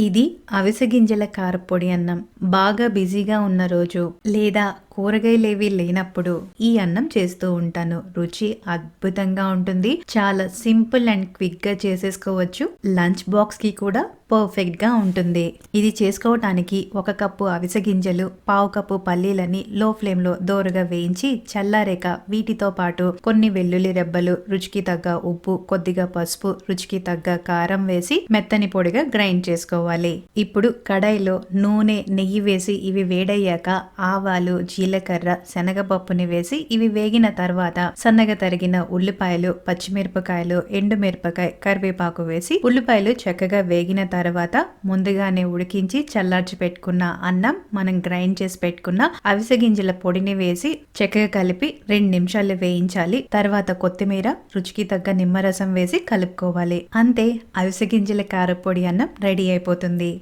ఇది అవిసె గింజల కారపొడి అన్నం. బాగా బిజీగా ఉన్న రోజు లేదా కూరగాయలేవి లేనప్పుడు ఈ అన్నం చేస్తూ ఉంటాను. రుచి అద్భుతంగా ఉంటుంది. చాలా సింపుల్ అండ్ క్విక్ గా చేసేసుకోవచ్చు. లంచ్ బాక్స్ కి కూడా పర్ఫెక్ట్ గా ఉంటుంది. ఇది చేసుకోవటానికి 1 కప్పు అవిసె గింజలు, 1/2 కప్పు పల్లీలని లో ఫ్లేమ్ లో దోరగా వేయించి చల్లారేక వీటితో పాటు కొన్ని వెల్లుల్లి రెబ్బలు, రుచికి తగ్గ ఉప్పు, కొద్దిగా పసుపు, రుచికి తగ్గ కారం వేసి మెత్తని పొడిగా గ్రైండ్ చేసుకోవాలి. ఇప్పుడు కడాయిలో నూనె, నెయ్యి వేసి ఇవి వేడయ్యాక ఆవాలు, జీలకర్ర, శనగపప్పుని వేసి ఇవి వేగిన తర్వాత సన్నగా తరిగిన ఉల్లిపాయలు, పచ్చిమిరపకాయలు, ఎండుమిరపకాయ, కరివేపాకు వేసి ఉల్లిపాయలు చక్కగా వేగిన తర్వాత ముందుగానే ఉడికించి చల్లార్చి పెట్టుకున్న అన్నం, మనం గ్రైండ్ చేసి పెట్టుకున్న అవిసె గింజల పొడిని వేసి చక్కగా కలిపి 2 నిమిషాలు వేయించాలి. తర్వాత కొత్తిమీర, రుచికి తగ్గ నిమ్మరసం వేసి కలుపుకోవాలి. అంతే, అవిసె గింజల కారపొడి అన్నం రెడీ అయిపోతుంది.